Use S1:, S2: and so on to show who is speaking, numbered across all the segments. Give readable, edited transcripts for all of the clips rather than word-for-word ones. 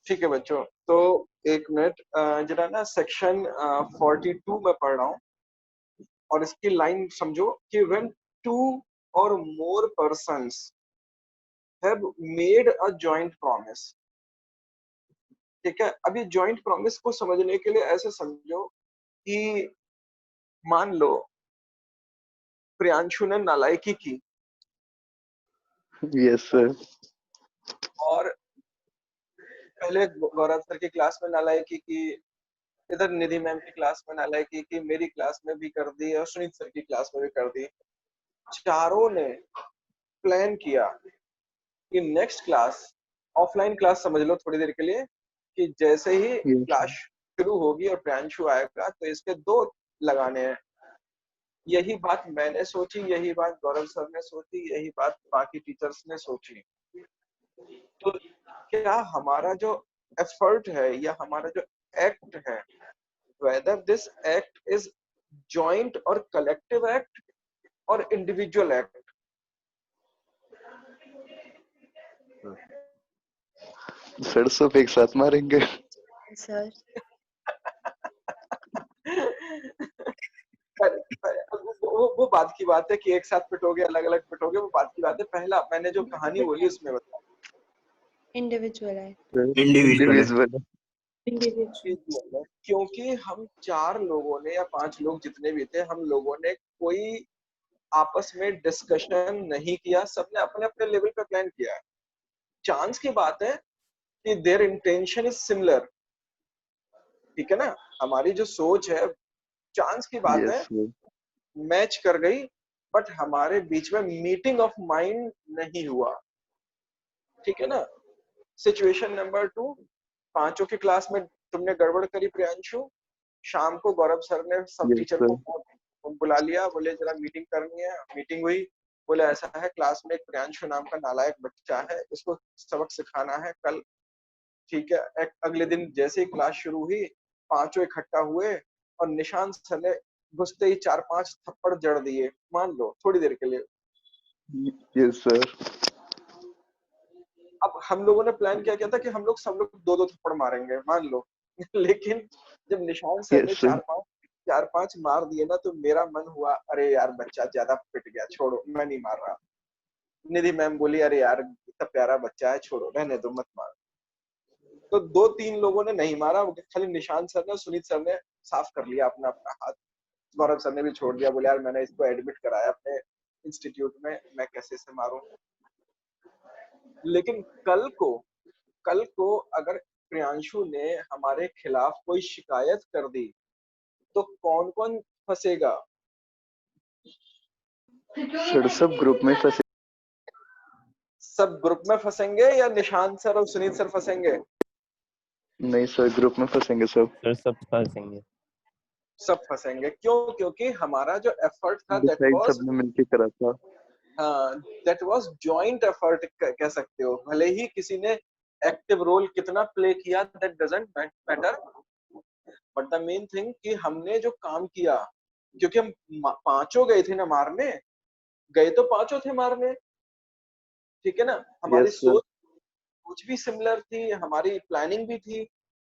S1: ठीक है बच्चों, तो एक मिनट, जरा ना सेक्शन 42 में पढ़ रहा हूँ और इसकी लाइन समझो कि when two or more persons have made a joint promise। ठीक है, अभी जॉइंट प्रॉमिस को समझने के लिए ऐसे समझो कि मान लो प्रियांशु ने नालायकी की
S2: यस सर।
S1: और पहले गौरव सर की क्लास में नालायकी की, इधर निधि मैम की क्लास में नालायकी की, मेरी क्लास में भी कर दी और सुनीत सर की क्लास में भी कर दी। चारों ने प्लान किया कि नेक्स्ट क्लास, ऑफलाइन क्लास समझ लो थोड़ी देर के लिए, कि जैसे ही क्लास शुरू होगी और प्रियांशु आएगा तो इसके दो लगाने हैं। यही बात मैंने सोची, यही बात गौरव सर ने सोची, यही बात बाकी टीचर्स ने सोची। तो क्या हमारा जो एफर्ट है या हमारा जो एक्ट है, whether this act is joint or collective act or individual act।
S2: Sir सब एक साथ मारेंगे
S3: सर
S1: वो बात की बात है कि एक साथ पिटोगे अलग अलग पिटोगे, वो बात की बात है। पहला मैंने जो कहानी बोली उसमें बताओ,
S3: इंडिविजुअल है।
S2: इंडिविजुअल।
S1: क्योंकि हम 4 लोगों ने या 5 लोग जितने भी थे, हम लोगों ने कोई आपस में डिस्कशन नहीं किया, सबने अपने अपने लेवल पे प्लान किया। चांस की बात है कि देयर इंटेंशन इज सिमिलर। ठीक है ना, हमारी जो सोच है, चांस की बात है मैच कर गई, बट हमारे बीच में मीटिंग ऑफ माइंड नहीं हुआ। ठीक है ना। सिचुएशन नंबर 2, पांचों की क्लास में तुमने गड़बड़ करी प्रियांशु। शाम को गौरव सर ने सब टीचर को बुला लिया, बोले जरा मीटिंग करनी है। मीटिंग हुई, बोले ऐसा है क्लास में एक प्रियांशु नाम का नालायक बच्चा है, इसको सबक सिखाना है कल। ठीक है, अगले दिन जैसे ही क्लास शुरू हुई, पांचों इकट्ठा हुए और निशांत सर ने घुसते ही 4-5 थप्पड़ जड़ दिए, मान लो थोड़ी देर के लिए।
S2: Yes sir.
S1: अब हम लोगों ने प्लान क्या किया था कि हम लोग सब लोग 2-2 थप्पड़ मारेंगे, मान लो। लेकिन जब निशांत सर ने 4-5 मार दिए ना, तो मेरा मन हुआ अरे यार बच्चा ज्यादा पिट गया, छोड़ो मैं नहीं मार रहा। निधि मैम बोली अरे यार इतना प्यारा बच्चा है, छोड़ो रहने दो मत मार। तो 2-3 लोगों ने नहीं मारा, खाली निशांत सर ने, सुनीत सर ने साफ कर लिया अपना अपना हाथ। गौरव सर ने भी छोड़ दिया, बोले यार मैंने इसको एडमिट कराया अपने इंस्टीट्यूट में, मैं कैसे से मारूं। लेकिन कल को अगर प्रियांशु ने हमारे खिलाफ कोई शिकायत कर दी तो कौन कौन फंसेगा?
S2: सर सब ग्रुप में फंसे।
S1: सब ग्रुप में फंसेंगे या निशांत सर और सुनीत सर फंसेंगे?
S2: नहीं सर, ग्रुप में फंसेंगे सब।
S4: सर सब फंसेंगे।
S1: सब फंसेंगे। क्यों? क्योंकि हमारा जो एफर्ट था
S2: सबने मिलके करा था।
S1: दैट वाज जॉइंट एफर्ट कह सकते हो। भले ही किसी ने एक्टिव रोल कितना प्ले किया, that doesn't matter, but the main thing कि हमने जो काम किया, क्योंकि हम पांचों गए थे ना मारने, गए तो पांचों थे मारने। ठीक है ना, हमारी सोच भी सिमिलर थी, हमारी प्लानिंग भी थी।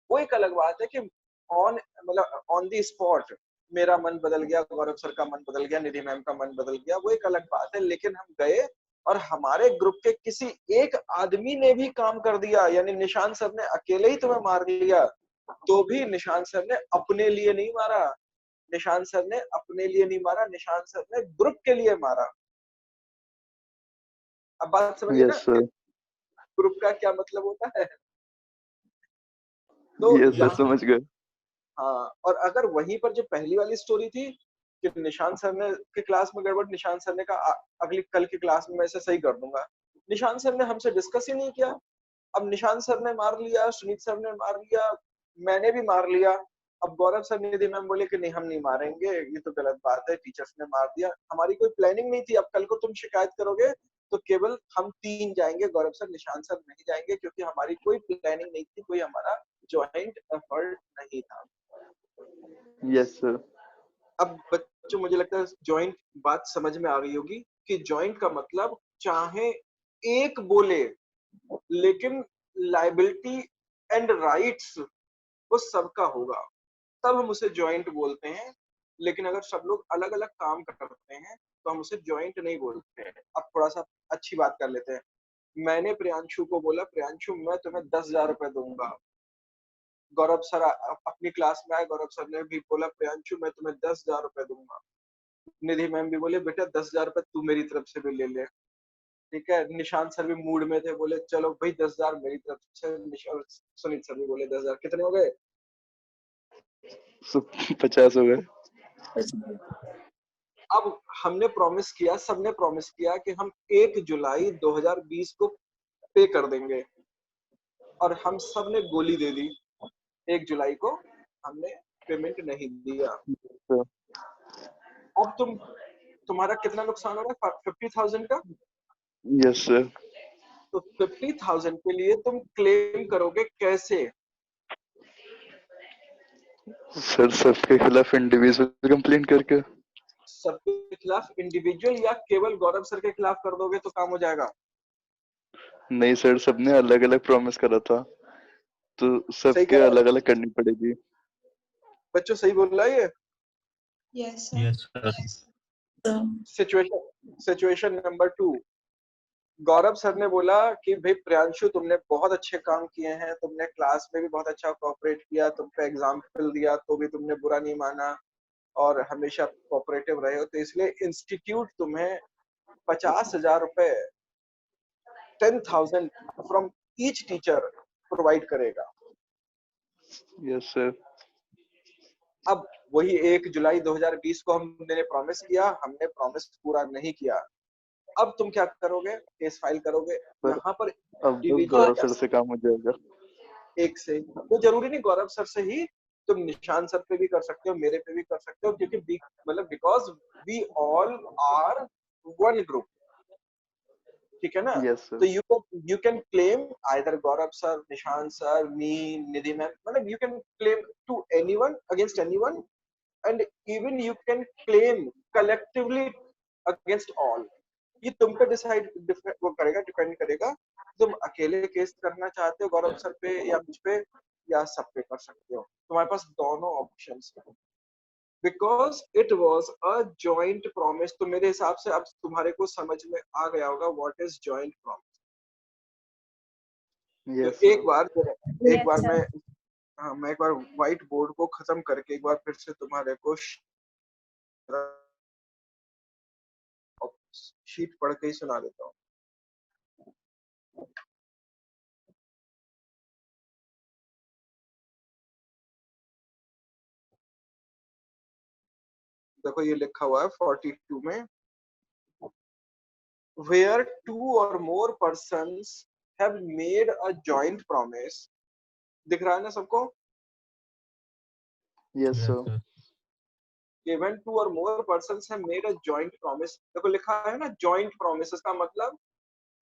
S1: वो एक अलग बात है कि ऑन द स्पॉट मेरा मन बदल गया, गौरव सर का मन बदल गया, निधि मैम का मन बदल गया, वो एक अलग बात है। लेकिन हम गए और हमारे ग्रुप के किसी एक आदमी ने भी काम कर दिया, यानी निशांत सर ने अकेले ही तुम्हें मार दिया, तो भी निशांत सर ने अपने लिए नहीं मारा, निशांत सर ने अपने लिए नहीं मारा, निशांत सर ने ग्रुप के लिए मारा। अब बात समझिए ना, ग्रुप का क्या मतलब होता है। तो
S2: समझ गए।
S1: हाँ, और अगर वहीं पर जो पहली वाली स्टोरी थी कि निशांत सर ने की क्लास में गड़बड़, निशांत सर ने कहा अगली कल की क्लास में मैं इसे सही कर दूंगा, निशांत सर ने हमसे डिस्कस ही नहीं किया। अब निशांत सर ने मार लिया, सुनीत सर ने मार लिया, मैंने भी मार लिया। अब गौरव सर, निधि मैम बोले कि नहीं हम नहीं मारेंगे, ये तो गलत बात है, टीचर्स ने मार दिया। हमारी कोई प्लानिंग नहीं थी। अब कल को तुम शिकायत करोगे तो केवल हम 3 जाएंगे, गौरव सर निशांत सर नहीं जाएंगे, क्योंकि हमारी कोई प्लानिंग नहीं थी, कोई हमारा जॉइंट एफर्ट नहीं था।
S2: Yes sir.
S1: अब बच्चों मुझे लगता है जॉइंट बात समझ में आ गई होगी कि जॉइंट का मतलब चाहे एक बोले लेकिन लायबिलिटी एंड राइट्स वो सबका होगा, तब हम उसे जॉइंट बोलते हैं। लेकिन अगर सब लोग अलग अलग काम करते हैं तो हम उसे जॉइंट नहीं बोलते हैं। अब थोड़ा सा अच्छी बात कर लेते हैं। मैंने प्रियांशु को बोला, प्रियांशु मैं तुम्हें 10,000 रुपए दूंगा। गौरव सर अपनी क्लास में आए, गौरव सर ने भी बोला प्रियांशु मैं तुम्हें 10,000 रुपए दूंगा। निधि मैम भी बोले बेटा 10,000 रुपए तू मेरी तरफ से भी ले ले। ठीक है, निशांत सर भी मूड में थे, बोले चलो भाई 10,000 मेरी तरफ से। सुनीत सर भी बोले 10,000। कितने हो गए?
S2: 50 हो गए।
S1: अब हमने प्रॉमिस किया, सबने प्रॉमिस किया कि हम 1 जुलाई 2020 को पे कर देंगे, और हम सब ने गोली दे दी। 1 जुलाई को हमने पेमेंट नहीं दिया।
S2: सर
S1: अब तुम्हारा कितना नुकसान हो रहा है? 50,000 का।
S2: Yes sir.
S1: तो 50,000 के लिए तुम क्लेम करोगे कैसे?
S2: सर सबके खिलाफ इंडिविजुअल कंप्लेंट करके।
S1: सबके खिलाफ इंडिविजुअल, या केवल गौरव सर के खिलाफ कर दोगे तो काम हो जाएगा?
S2: नहीं सर, सबने अलग अलग प्रॉमिस करा था तो
S1: सही
S2: सबके
S1: कह रहा
S2: अलग
S1: है
S2: अलग करनी पड़ेगी।
S1: बच्चों, सही बोल रहा है ये?
S3: Yes, sir.
S4: Yes, sir.
S1: Situation number 2, गौरव सर ने बोला कि भाई प्रियांशु तुमने बहुत अच्छे काम किए हैं, तुमने क्लास में भी बहुत अच्छा कोऑपरेट किया, तुम पे एग्जाम्पल दिया तो भी तुमने बुरा नहीं माना और हमेशा कोऑपरेटिव रहे हो, तो इसलिए इंस्टीट्यूट तुम्हें 50,000 रुपए 10,000 फ्रॉम ईच टीचर प्रोवाइड करेगा।
S2: Yes sir.
S1: अब वही 1 जुलाई 2020 को हमने प्रॉमिस किया, हमने प्रॉमिस पूरा नहीं किया। अब तुम क्या करोगे? केस फाइल करोगे। यहाँ पर
S2: अब गौरव सर से काम हो जाएगा।
S1: एक से तो जरूरी नहीं गौरव सर से ही, तुम निशान सर पे भी कर सकते हो, मेरे पे भी कर सकते हो, क्योंकि मतलब because we all are one group. ठीक है ना?
S2: Yes sir.
S1: तो you can claim either Gaurav sir, Nishan sir, me, Nidhi ma'am, मतलब you can claim to anyone against anyone, and even you can claim collectively against all. ये तुम पे वो करेगा, डिपेंड करेगा तुम अकेले केस करना चाहते हो गौरव सर पे या मुझ पे या सब पे कर सकते हो। तुम्हारे पास दोनों ऑप्शंस हैं, because it was a joint promise. तो मेरे हिसाब से अब तुम्हारे को समझ में आ गया होगा what is joint promise.
S2: Yes
S1: तो एक बार मैं एक बार व्हाइट बोर्ड को खत्म करके एक बार फिर से तुम्हारे को शीट पढ़ के ही सुना देता हूँ। देखो ये लिखा हुआ है 42 में, where 2 or more persons have made a joint promise। दिख रहा है ना सबको?
S2: Yes
S4: Yes,
S2: sir.
S4: sir.
S1: कि when 2 or more persons have made a joint promise, देखो लिखा है ना joint promise, इसका मतलब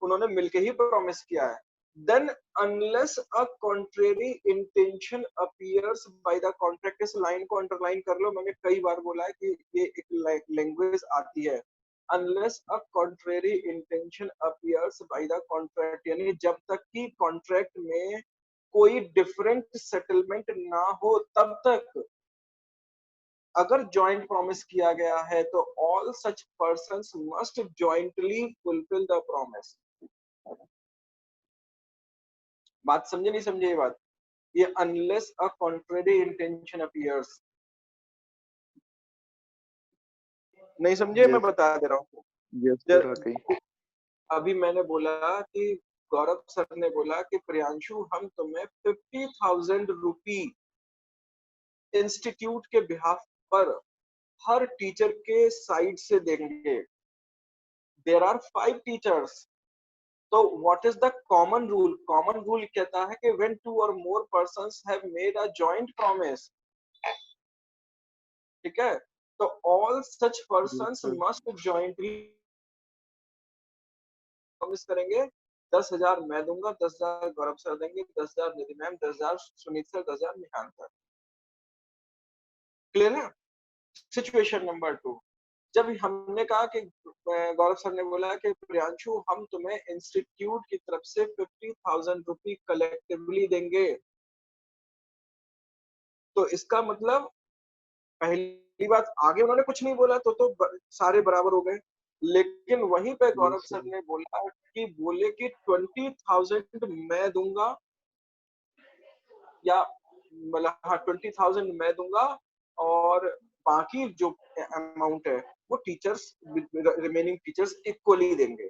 S1: उन्होंने मिलके ही प्रॉमिस किया है। Then unless a contrary intention appears by the contract, इस लाइन को अंडरलाइन कर लो, मैंने कई बार बोला है कि ये एक लैंग्वेज आती है, unless a contrary intention appears by the contract, यानी जब तक कि कॉन्ट्रैक्ट में कोई डिफरेंट सेटलमेंट ना हो तब तक। अगर जॉइंट प्रॉमिस किया गया है तो all such persons must jointly fulfil the promise. बात समझे नहीं समझे ये बात? ये unless a contrary intention appears, नहीं समझे? मैं बता दे रहा हूँ।
S2: Yes sir. ओके।
S1: अभी मैंने बोला कि गौरव सर ने बोला कि प्रियांशु हम तुम्हें 50,000 रुपी इंस्टीट्यूट के बिहाफ पर हर टीचर के साइड से देंगे। देयर आर 5 टीचर्स, तो what is the common rule? Common rule कहता है कि व्हेन 2 और more persons have made a joint promise, ठीक है, तो all such persons must jointly promise करेंगे। 10,000 मैं दूंगा, 10,000 गौरव सर देंगे, 10,000 Nidhi ma'am, 10,000 Sunit sir, 10,000 Nishant sir. Clear है? सिचुएशन नंबर 2, जब हमने कहा कि गौरव सर ने बोला कि प्रियांशु हम तुम्हें इंस्टीट्यूट की तरफ से 50,000 रुपी कलेक्टिवली देंगे, तो इसका मतलब पहली बात, आगे उन्होंने कुछ नहीं बोला तो सारे बराबर हो गए। लेकिन वहीं पे गौरव
S2: Yes,
S1: सर
S2: sir.
S1: ने बोला कि बोले कि 20,000 मैं दूंगा, या मतलब हाँ 20,000 मैं दूंगा, और बाकी जो अमाउंट है वो टीचर्स, रिमेनिंग टीचर्स इक्वली देंगे।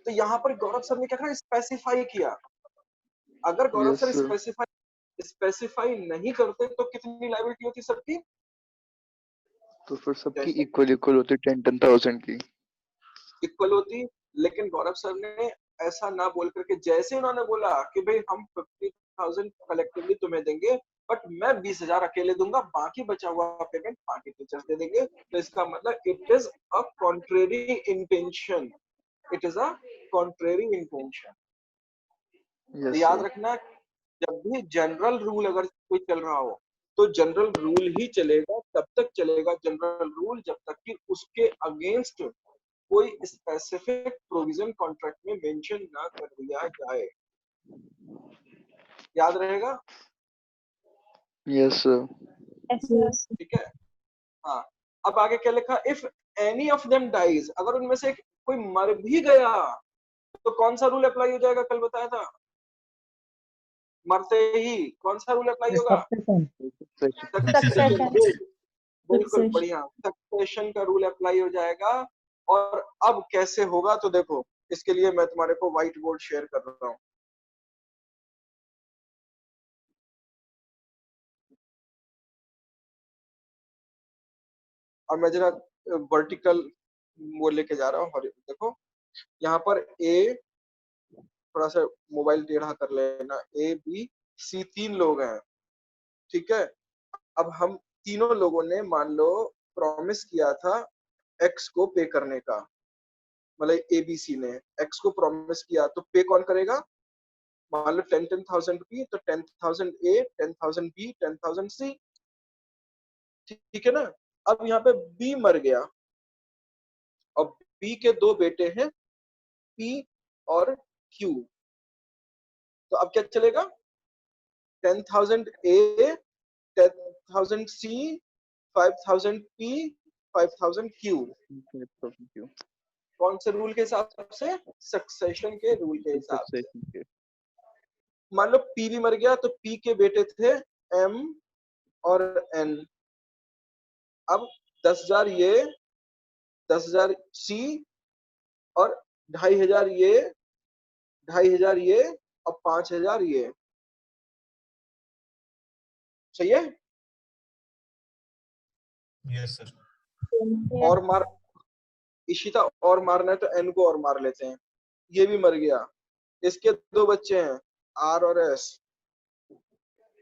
S1: तो यहाँ पर गौरव सर ने क्या कहा, स्पेसिफाई किया। अगर गौरव
S2: Yes,
S1: सर
S2: sir.
S1: स्पेसिफाई नहीं करते तो कितनी लाइबिलिटी होती सबकी?
S2: तो फिर सबकी
S1: जैसे
S2: इक्वल इक्वल होती 10,000 की।
S1: इक्वल होती। लेकिन गौरव सर ने ऐसा ना बोल करके, जैसे उन्होंने बोला कि भाई हम 50,000 कलेक्टिवली तुम्हें देंगे, बट मैं 20,000 अकेले दूंगा, बाकी बचा हुआ पेमेंट बाकी टीचर्स दे देंगे। तो इसका मतलब it is a contrary intention, it is a contrary intention. तो
S2: Yes,
S1: याद
S2: sir.
S1: रखना, जब भी जनरल रूल अगर कोई चल रहा हो तो जनरल रूल ही चलेगा, तब तक चलेगा जनरल रूल जब तक कि उसके अगेंस्ट कोई स्पेसिफिक प्रोविजन कॉन्ट्रैक्ट में मेंशन ना कर दिया जाए। याद रहेगा?
S2: Yes, sir.
S3: Yes.
S1: ठीक है। हाँ, अब आगे क्या लिखा, if any of them dies, अगर उनमें से कोई मर भी गया तो कौन सा रूल अप्लाई हो जाएगा? कल बताया था, मरते ही कौन सा रूल अप्लाई होगा?
S4: Succession
S1: succession
S3: Succession.
S1: रूल। बिल्कुल
S3: Succession.
S1: बढ़िया, सक्सेशन का रूल अप्लाई हो जाएगा। और अब कैसे होगा तो देखो, इसके लिए मैं तुम्हारे को व्हाइट बोर्ड शेयर कर रहा हूँ। और मैं जरा वर्टिकल वो लेके जा रहा हूँ, और देखो यहाँ पर ए, थोड़ा सा मोबाइल टेढ़ा कर लेना, ए बी सी, 3 लोग हैं। ठीक है। अब हम तीनों लोगों ने मान लो प्रॉमिस किया था एक्स को पे करने का, मतलब एबीसी ने एक्स को प्रॉमिस किया, तो पे कौन करेगा? मान लो 10,000 बी, तो 10,000 ए, 10,000 बी, 10,000 सी। ठीक है ना? अब यहाँ पे बी मर गया, और बी के 2 बेटे हैं, पी और क्यू। तो अब क्या चलेगा? 10,000 ए, 10,000 सी, 5,000 पी, 5,000 क्यू।
S2: Thank you.
S1: कौन से रूल के हिसाब से? सक्सेशन के रूल के हिसाब से।
S2: Succession के।
S1: मान लो पी भी मर गया, तो पी के बेटे थे एम और एन। अब 10,000 ये, 10,000 सी, और 2,500 ये, 2,500 ये, और 5,000 ये। सही है?
S5: Yes sir.
S1: और मार, इशिता और मारना है तो एन को और मार लेते हैं। ये भी मर गया, इसके 2 बच्चे हैं आर और एस।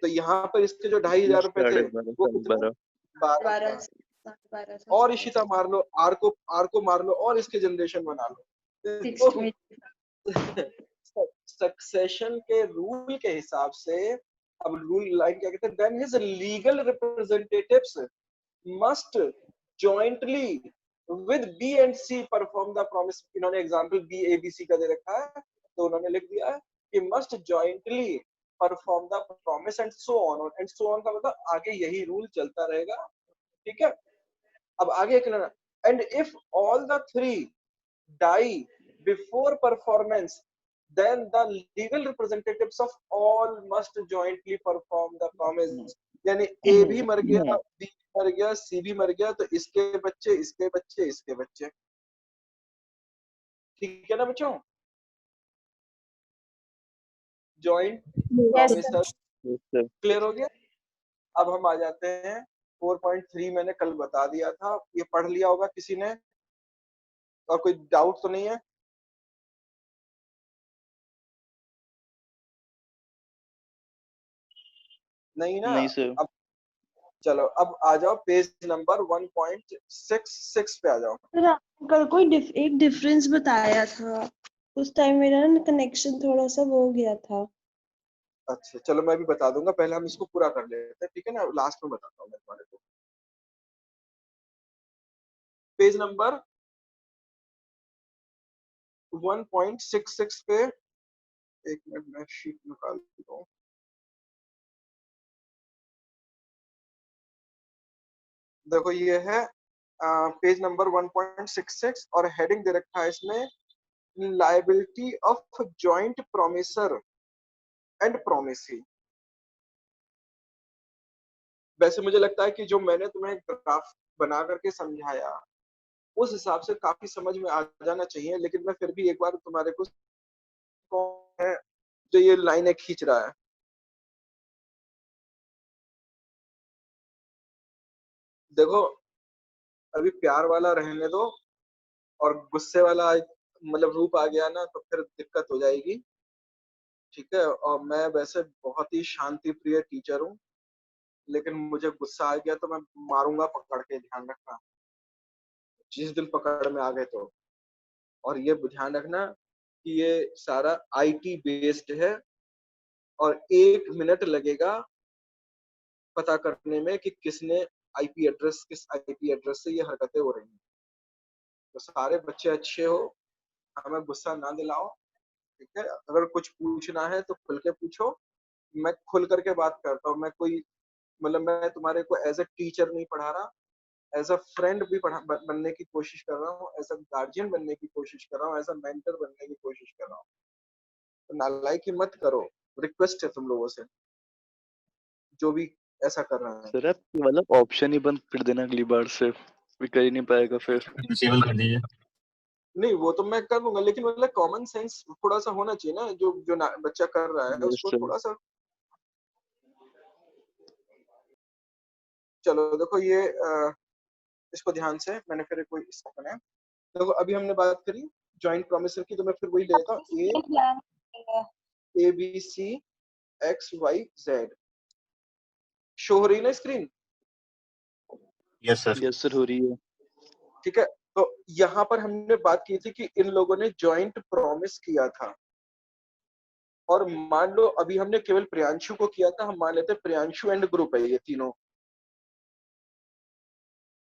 S1: तो यहाँ पर इसके जो 2,500 रुपए थे
S2: 12,500
S1: वो
S2: साढ़े
S1: कितने?
S2: 12।
S1: 12।
S3: 12
S1: और इशिता मार लो, आर को मार लो, और इसके जनरेशन बना लो। तो
S3: 60.
S1: सक्सेशन के रूल के हिसाब से, अब रूल लाइन क्या कहते हैं, then his legal representatives must jointly with B and C perform the promise. इन्होंने example B A B C का दे रखा है, तो उन्होंने लिख दिया है कि must jointly perform the promise and so on. And so on का मतलब आगे यही रूल चलता रहेगा। ठीक है। अब आगे एक, and if all the 3 die before performance, then the legal representatives of all must jointly perform the promise। यानी ए भी मर गया, बी भी मर गया, सी भी मर गया, तो इसके बच्चे, इसके बच्चे, इसके बच्चे। ठीक है ना बच्चों? Joint
S3: Yes,
S1: promise
S3: sir.
S2: Yes, sir.
S1: Clear हो गया। अब हम आ जाते हैं 4.3, मैंने कल बता दिया था, ये पढ़ लिया होगा किसी ने, और कोई डाउट तो नहीं है? नहीं ना?
S2: नहीं सर।
S1: अब चलो, अब आ जाओ पेज नंबर 1.66 पे आ जाओ।
S3: सर आपने कल कोई एक डिफरेंस बताया था, उस टाइम मेरा ना कनेक्शन थोड़ा सा वो हो गया था।
S1: अच्छा चलो, मैं भी बता दूंगा, पहले हम इसको पूरा कर लेते हैं, ठीक है ना? लास्ट में बताता हूँ मैं तुम्हारे को। पेज नंबर 1.66 पे, एक मिनट में शीट निकाल देता हूँ। देखो ये है पेज नंबर 1.66 और हेडिंग दे रखा है इसमें liability of joint promisor and promisee. वैसे मुझे लगता है कि जो मैंने तुम्हें ग्राफ बना करके समझाया उस हिसाब से काफी समझ में आ जाना चाहिए, लेकिन मैं फिर भी एक बार तुम्हारे को कौन है जो ये लाइनें खींच रहा है। देखो अभी प्यार वाला रहने दो, और गुस्से वाला मतलब रूप आ गया ना तो फिर दिक्कत हो जाएगी। ठीक है, और मैं वैसे बहुत ही शांति प्रिय टीचर हूँ, लेकिन मुझे गुस्सा आ गया तो मैं मारूंगा पकड़ के, ध्यान रखना जिस दिन पकड़ में आ गए तो। और ये ध्यान रखना कि ये सारा आईटी बेस्ड है और 1 मिनट लगेगा पता करने में कि किसने आईपी एड्रेस, किस आईपी एड्रेस से ये हरकतें हो रही हैं। तो सारे बच्चे अच्छे हो, हमें गुस्सा ना दिलाओ। ठीक है, अगर कुछ पूछना है तो खुल के पूछो, मैं खुल करके बात करता हूँ। मैं कोई मतलब मैं तुम्हारे को एज अ टीचर नहीं पढ़ा रहा, एज अ फ्रेंड भी बनने की कोशिश कर रहा हूँ, एज अ गार्जियन बनने की कोशिश कर रहा हूँ, एज अ मेंटर बनने की कोशिश कर रहा हूँ। तो नालायकी मत करो, रिक्वेस्ट है तुम लोगों से जो भी ऐसा कर रहा है।
S2: सर आप ये वाला ऑप्शन ही बंद कर देना अगली बार से, कोई कर ही नहीं पाएगा फिर।
S4: डिसेबल कर दीजिए।
S1: नहीं वो तो मैं कर दूंगा, लेकिन मतलब कॉमन सेंस थोड़ा सा होना चाहिए ना, जो जो बच्चा कर रहा है
S2: यस
S1: उसको
S2: सर।
S1: थोड़ा सा। चलो देखो ये इसको ध्यान से मैंने फिर कोई इसका बनाया। देखो अभी हमने बात करी जॉइंट प्रोमिसर की, तो मैं फिर वही ले लेता हूँ A B C X Y Z. Show हो रही है ना screen?
S4: Yes sir.
S2: Yes sir हो रही है।
S1: ठीक है, तो यहाँ पर हमने बात की थी कि इन लोगों ने जॉइंट प्रॉमिस किया था, और मान लो अभी हमने केवल प्रियांशु को किया था, हम मान लेते प्रियांशु एंड ग्रुप है ये तीनों,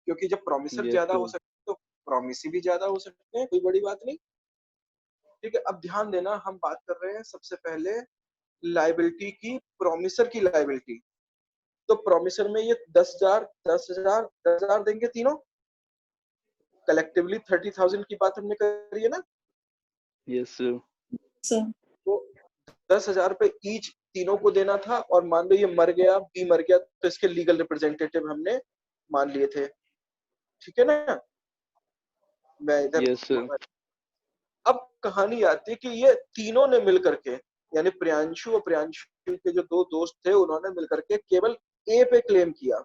S1: क्योंकि जब प्रोमिसर
S2: यस
S1: ज्यादा हो
S2: सर।
S1: सकते तो प्रोमिसी भी ज्यादा हो सकते हैं, कोई बड़ी बात नहीं। ठीक है, अब ध्यान देना हम बात कर रहे हैं सबसे पहले लाइबिलिटी की, प्रोमिसर की लाइबिलिटी। तो प्रोमिसर में ये 10,000 10,000 10,000 देंगे तीनों कलेक्टिवली, 30,000 की बात हमने करी है ना।
S2: Yes sir.
S1: तो 10,000 पे ईच तीनों को देना था, और मान लो ये मर गया, बी मर गया, तो इसके लीगल रिप्रेजेंटेटिव हमने मान लिए थे। ठीक है ना, मैं इधर।
S2: Yes sir.
S1: अब कहानी आती है कि ये तीनों ने मिल करके, यानी प्रियांशु और प्रियांशु के जो दो दोस्त थे उन्होंने मिलकर के केवल ए पे क्लेम किया।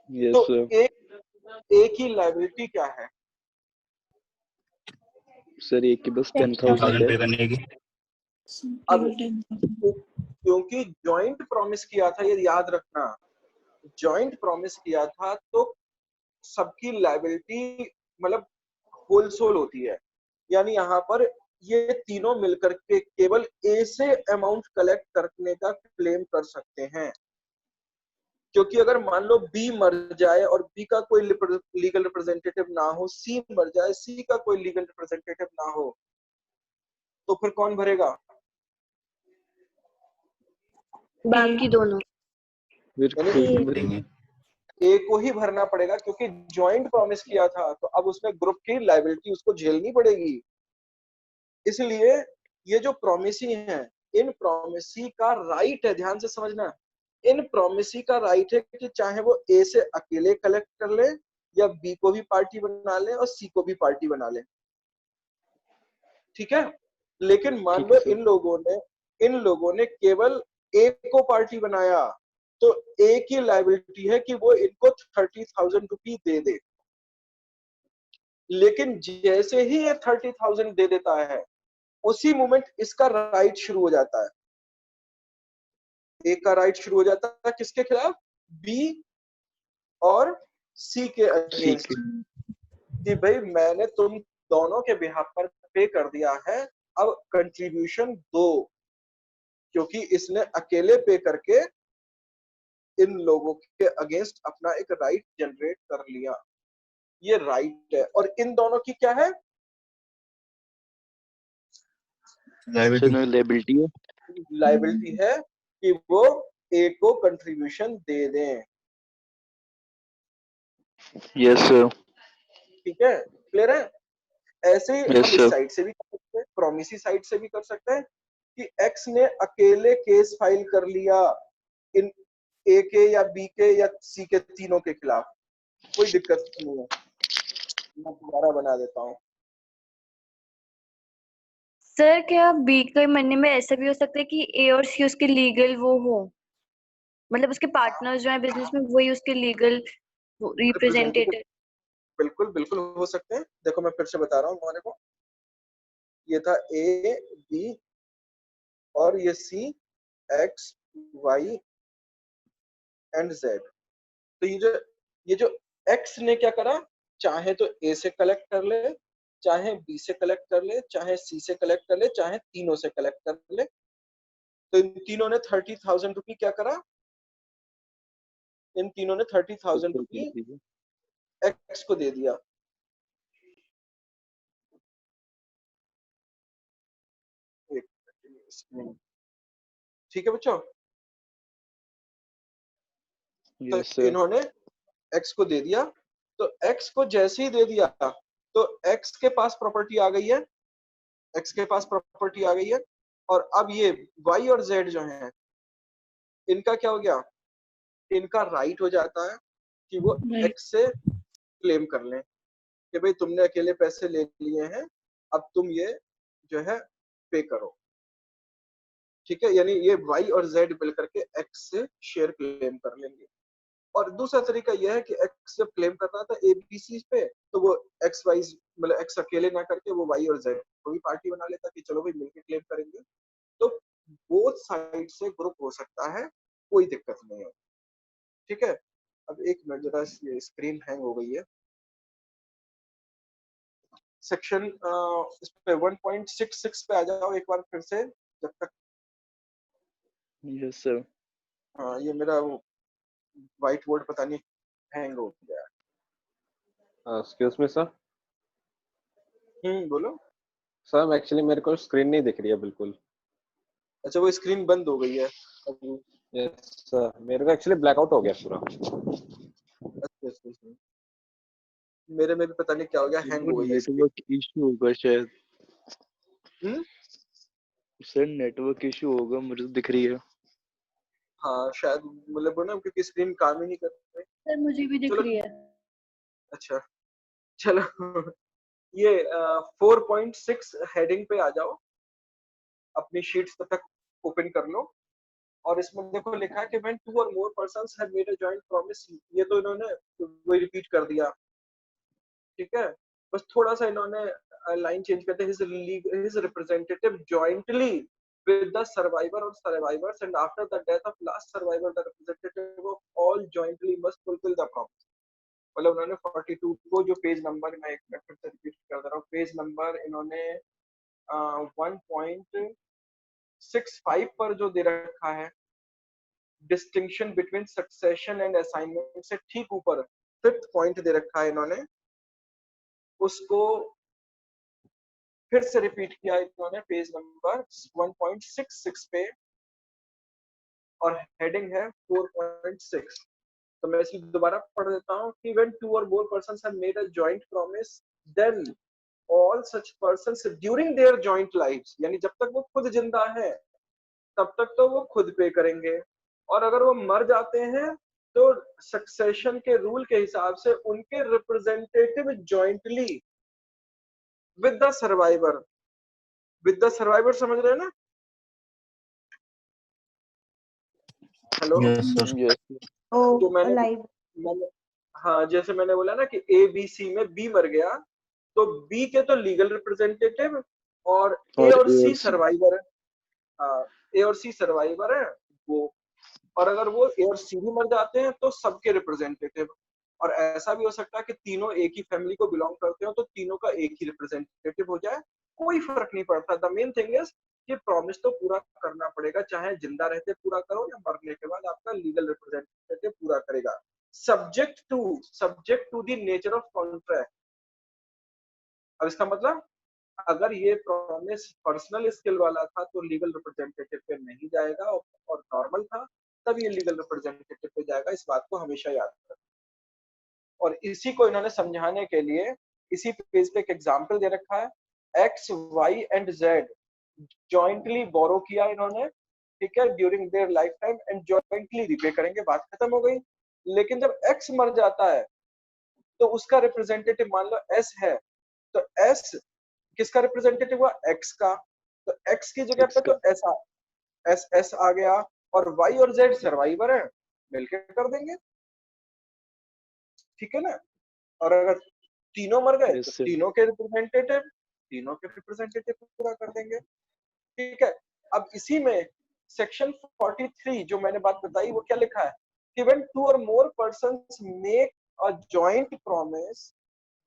S2: यस
S1: तो
S2: सर।
S1: ए की लायबिलिटी क्या है?
S2: सर एक की बस 10,000
S4: 10,000
S2: है।
S4: पे करने की।
S1: अब क्योंकि जॉइंट प्रॉमिस किया था, ये याद रखना, जॉइंट प्रॉमिस किया था तो सबकी लायबिलिटी मतलब होल सोल होती है। यानी यहाँ पर ये तीनों मिलकर के केवल ए से अमाउंट कलेक्ट करने का क्लेम कर सकते हैं, क्योंकि अगर मान लो बी मर जाए और बी का कोई लीगल रिप्रेजेंटेटिव ना हो, सी मर जाए, सी का कोई लीगल रिप्रेजेंटेटिव ना हो, तो फिर कौन भरेगा?
S5: बाकी दोनों
S2: फिर
S1: यानी
S2: खुद ही भरेंगे।
S4: देंगे।
S1: ए को ही भरना पड़ेगा, क्योंकि ज्वाइंट प्रॉमिस किया था तो अब उसमें ग्रुप की लायबिलिटी उसको झेलनी पड़ेगी। इसलिए ये जो प्रोमिसी है, इन प्रोमिसी का राइट है, ध्यान से समझना, इन प्रोमिसी का राइट है कि चाहे वो ए से अकेले कलेक्ट कर ले, या बी को भी पार्टी बना ले और सी को भी पार्टी बना ले। ठीक है, लेकिन मान
S2: ठीक
S1: लो
S2: है सर।
S1: इन लोगों ने केवल ए को पार्टी बनाया, तो ए की लायबिलिटी है कि वो इनको 30,000 रुपी दे दे। लेकिन जैसे ही ये 30,000 दे देता है, उसी मोमेंट इसका राइट शुरू हो जाता है। ए का राइट शुरू हो जाता है किसके खिलाफ? बी और सी के
S2: ठीक
S1: अगेंस्ट,
S2: है।
S1: कि भाई मैंने तुम दोनों के बिहाफ पर पे कर दिया है, अब कंट्रीब्यूशन दो, क्योंकि इसने अकेले पे करके इन लोगों के अगेंस्ट अपना एक राइट जनरेट कर लिया। ये राइट है, और इन दोनों की क्या है?
S2: सर लायबिलिटी है।
S1: लायबिलिटी है कि वो ए को कंट्रीब्यूशन दे दें।
S2: Yes sir.
S1: ठीक है, क्लियर है? ऐसे ही
S2: यस
S1: हम इस
S2: सर।
S1: साइड से भी कर सकते हैं, प्रोमिसी साइड से भी कर सकते हैं कि एक्स ने अकेले केस फाइल कर लिया इन ए के या बी के या सी के तीनों के खिलाफ, कोई दिक्कत नहीं है। मैं दोबारा बना देता हूँ।
S5: सर क्या बी के मरने में ऐसा भी हो सकता है कि ए और सी उसके लीगल वो हो, मतलब उसके पार्टनर्स जो है बिजनेस में वही उसके लीगल
S1: रिप्रेजेंटेटिव,
S5: रिप्रेजेंटेटिव?
S1: बिल्कुल बिल्कुल हो सकते हैं। देखो मैं फिर से बता रहा हूँ तुम्हारे को, ये था ए बी और ये सी एक्स वाई एंड जेड। तो ये जो एक्स ने क्या करा, चाहे तो ए से कलेक्ट कर ले, चाहे बी से कलेक्ट कर ले, चाहे सी से कलेक्ट कर ले, चाहे तीनों से कलेक्ट कर ले। तो इन तीनों ने 30,000 रुपी क्या करा, इन तीनों ने 30,000 रुपी एक्स को दे दिया। ठीक है बच्चों, तो
S2: यस सर।
S1: इन्होंने एक्स को दे दिया। तो एक्स को जैसे ही दे दिया तो एक्स के पास प्रॉपर्टी आ गई है, एक्स के पास प्रॉपर्टी आ गई है। और अब ये वाई और जेड जो है, इनका क्या हो गया, इनका राइट हो जाता है कि वो
S3: राइट।
S1: एक्स से क्लेम कर लें कि भाई तुमने अकेले पैसे ले लिए हैं, अब तुम ये जो है पे करो। ठीक है, यानी ये वाई और जेड मिल करके एक्स से शेयर क्लेम कर लेंगे। और दूसरा तरीका यह है कि एक्स जब क्लेम कर रहा था एबीसी पे, तो वो एक्स वाई मतलब एक्स अकेले ना करके वो वाई और जेड को भी पार्टी बना लेता कि चलो भाई मिलके क्लेम करेंगे। तो बोथ साइड से ग्रुप हो सकता है, कोई दिक्कत नहीं है। ठीक है, अब एक मिनट जरा, ये स्क्रीन हैंग हो गई है। सेक्शन इस पे 1.66 पे आ जाओ एक बार फिर से, जब तक।
S2: Yes sir.
S1: हाँ, ये मेरा वो व्हाइट बोर्ड पता नहीं हैंग हो गया है।
S6: Excuse me sir.
S1: बोलो।
S6: सर एक्चुअली मेरे को स्क्रीन नहीं दिख रही है बिल्कुल।
S1: अच्छा, वो स्क्रीन बंद हो गई है अभी।
S6: यस सर, मेरे को एक्चुअली ब्लैकआउट हो गया पूरा।
S1: अच्छा अच्छा अच्छा। मेरे में भी पता नहीं क्या हो गया, हैंग
S2: वो
S1: हो गई है स्क्रीन।
S2: नेटवर्क इशू होगा शायद।
S1: हम्म,
S2: सर नेटवर्क इशू होगा, मुझे तो दिख रही है।
S1: हाँ शायद, मतलब वो ना क्योंकि स्क्रीन काम ही नहीं कर रही।
S3: सर मुझे भी दिख
S1: चलो,
S3: रही है।
S1: अच्छा, चलो ये 4.6 हेडिंग पे आ जाओ, अपनी शीट्स तब तक ओपन कर लो। और इसमें देखो लिखा है कि when two or more persons have made a joint promise, ये तो इन्होंने वही रिपीट कर दिया। ठीक है, बस थोड़ा सा इन्होंने लाइन चेंज करते हैं, his representative jointly with the survivor or survivors and after the death of last survivor the representative of all jointly must fulfill the promise। मतलब उन्होंने 42 को जो पेज नंबर, मैं एक मिनट फिर से रिपीट कर दे रहा हूँ, पेज नंबर इन्होंने 1.65 पर जो दे रखा है, distinction between succession and assignment से ठीक ऊपर 5th पॉइंट दे रखा है इन्होंने, उसको फिर से रिपीट किया इन्होंने पेज नंबर 1.66 पे, और हेडिंग है 4.6। तो मैं इसे दोबारा पढ़ देता हूँ कि when two or more persons have made a joint promise then all such persons during their joint lives, यानी जब तक वो खुद जिंदा है तब तक तो वो खुद पे करेंगे, और अगर वो मर जाते हैं तो सक्सेशन के रूल के हिसाब से उनके representative jointly with the survivor, with the survivor, समझ रहे हैं ना? Hello,
S4: yes sir.
S2: यस।
S1: तो
S3: ओ लाइव।
S1: मैंने हाँ, जैसे मैंने बोला ना कि ए बी सी में बी मर गया, तो बी के तो लीगल रिप्रेजेंटेटिव और ए
S2: और
S1: और
S2: ए
S1: सी
S2: और सी।
S1: सर्वाइवर है। हाँ, ए और सी सर्वाइवर है वो, और अगर वो ए और सी भी मर जाते हैं तो सबके रिप्रेजेंटेटिव। और ऐसा भी हो सकता है कि तीनों एक ही फैमिली को बिलोंग करते हो तो तीनों का एक ही रिप्रेजेंटेटिव हो जाए, कोई फर्क नहीं पड़ता। द मेन थिंग इज कि प्रॉमिस तो पूरा करना पड़ेगा, चाहे जिंदा रहते पूरा करो या मरने के बाद आपका लीगल रिप्रेजेंटेटिव पूरा करेगा, subject to the nature of contract. अब इसका मतलब, अगर ये प्रॉमिस पर्सनल स्किल वाला था तो लीगल रिप्रेजेंटेटिव पे नहीं जाएगा, और नॉर्मल था तब ये लीगल रिप्रेजेंटेटिव पे जाएगा। इस बात को हमेशा याद रखना। और इसी को इन्होंने समझाने के लिए इसी पेज पे एक एग्जांपल दे रखा है। X, Y and Z jointly borrow किया इन्होंने, ठीक है, during their lifetime and jointly repay करेंगे, बात खत्म हो गई। लेकिन जब एक्स मर जाता है तो उसका रिप्रेजेंटेटिव मान लो एस है, तो एस किसका रिप्रेजेंटेटिव हुआ? एक्स का। तो एक्स की जगह पे तो एस आ गया, और वाई और जेड सर्वाइवर है, मिलकर कर देंगे, ठीक है ना। और अगर तीनों मर गए तो तीनों के रिप्रेजेंटेटिव पूरा कर देंगे, ठीक है। अब इसी में सेक्शन 43 जो मैंने बात बताई वो क्या लिखा है कि when two or more persons make a joint promise,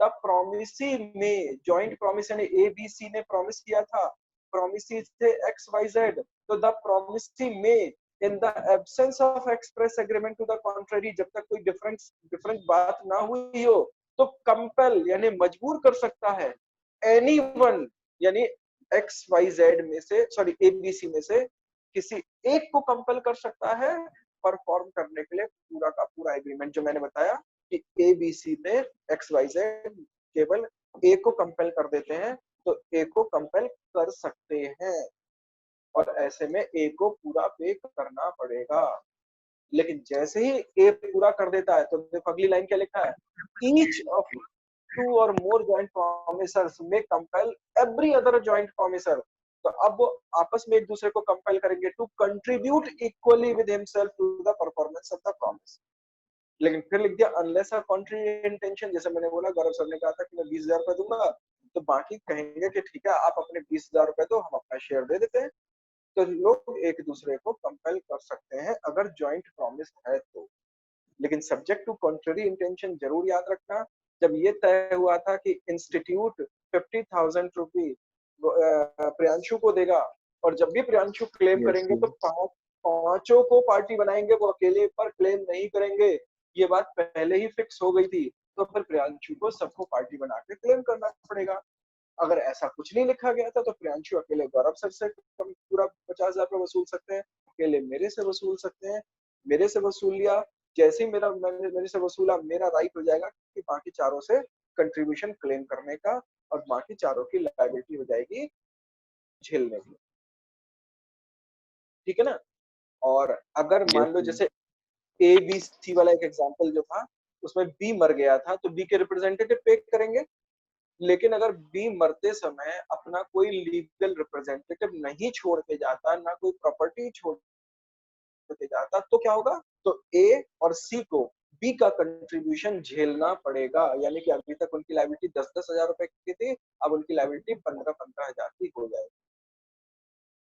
S1: the promisee may, joint promise यानी A B C ने प्रॉमिस किया था, promisee थे X Y Z, तो the promisee may in the absence of express agreement to the contrary, जब तक कोई different बात ना हुई हो तो कंपेल यानी मजबूर कर सकता है एनीवन यानी एक्स वाई जेड में से, सॉरी एबीसी में से किसी एक को कंपेल कर सकता है परफॉर्म करने के लिए पूरा का पूरा एग्रीमेंट। जो मैंने बताया कि एबीसी में एक्स वाई जेड केवल ए को कंपेल कर देते हैं, तो ए को कंपेल कर सकते हैं और ऐसे में ए को पूरा पे करना पड़ेगा। लेकिन जैसे ही ए पूरा कर देता है तो देखो अगली लाइन क्या लिखा है, each of two or more joint promisers may compel every other joint promiser, तो अब वो आपस में एक दूसरे को कंपेल करेंगे to contribute equally with himself to the performance of the promise। लेकिन फिर लिख दिया अनलेस अ कॉन्ट्री इंटेंशन, जैसे मैंने बोला गौरव सर ने कहा था कि मैं 20,000 रुपए दूंगा, तो बाकी कहेंगे कि ठीक है आप अपने 20,000 रुपए दो, हम अपना शेयर दे देते हैं। तो लोग एक दूसरे को कंपेल कर सकते हैं अगर जॉइंट प्रॉमिस है तो। लेकिन सब्जेक्ट टू कॉन्ट्ररी इंटेंशन जरूर याद रखना। जब ये तय हुआ था कि इंस्टीट्यूट 50,000 रुपी प्रियांशु को देगा, और जब भी प्रियांशु क्लेम करेंगे तो पांचों को पार्टी बनाएंगे, वो अकेले पर क्लेम नहीं करेंगे, ये बात पहले ही फिक्स हो गई थी। तो फिर प्रियांशु को सबको पार्टी बना के क्लेम करना पड़ेगा। अगर ऐसा कुछ नहीं लिखा गया था तो प्रियांशु अकेले गौरव सर से पूरा 50,000 रुपये वसूल सकते हैं, अकेले मेरे से वसूल सकते हैं, मेरे से वसूल लिया, जैसे ही मेरे से वसूला, मेरा राइट हो जाएगा कि बाकी चारों से कंट्रीब्यूशन क्लेम करने का, और बाकी चारों की लायबिलिटी हो जाएगी झेलने की, ठीक है ना। और अगर मान लो जैसे ए बी सी वाला एक एग्जांपल जो था उसमें बी मर गया था, तो बी के रिप्रेजेंटेटिव पे करेंगे। लेकिन अगर बी मरते समय अपना कोई लीगल रिप्रेजेंटेटिव नहीं छोड़ के जाता, ना कोई प्रॉपर्टी छोड़ के जाता, तो क्या होगा, तो ए और सी को बी का कंट्रीब्यूशन झेलना पड़ेगा। यानी कि अभी तक उनकी लायबिलिटी 10-10 हजार रुपए की थी, अब उनकी लायबिलिटी 15-15 हजार की हो जाएगी।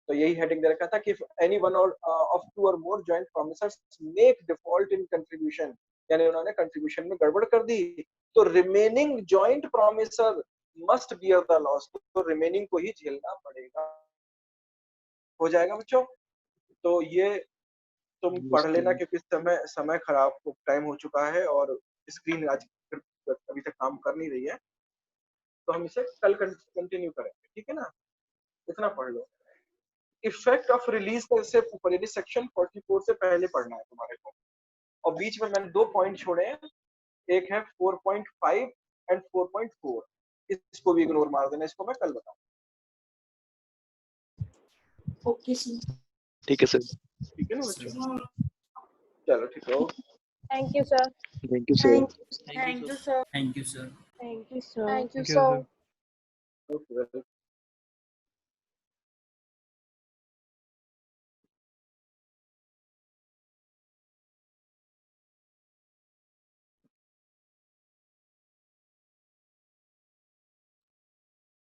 S1: तो यही हेडिंग दे रखा था कि एनी वन ऑफ टू और more joint promisors make default in contribution, यानी उन्होंने कंट्रीब्यूशन में गड़बड़ कर दी तो remaining joint promisor must bear the loss, तो रिमेनिंग को ही झेलना पड़ेगा। हो जाएगा बच्चों? तो ये तुम पढ़ लेना क्योंकि समय खराब, टाइम हो चुका है और स्क्रीन आज अभी तक काम कर नहीं रही है, तो हम इसे कल कंटिन्यू करेंगे, ठीक है ना। इतना पढ़ लो। इफेक्ट ऑफ रिलीज से ऊपर यानी सेक्शन 44 से पहले पढ़ना है तुम्हारे को, और बीच में मैंने 2 पॉइंट छोड़े हैं, एक है 4.5 एंड 4.4, इसको भी इग्नोर मार देना, इसको मैं कल बताऊंगा।
S3: Okay sir.
S2: ठीक है सर।
S1: ठीक है ना बच्चों, चलो ठीक है।
S5: Thank you sir.
S2: Thank you sir.
S3: Thank you sir.
S7: Thank you, sir.
S3: Thank you sir.
S5: Thank you sir.
S1: Okay.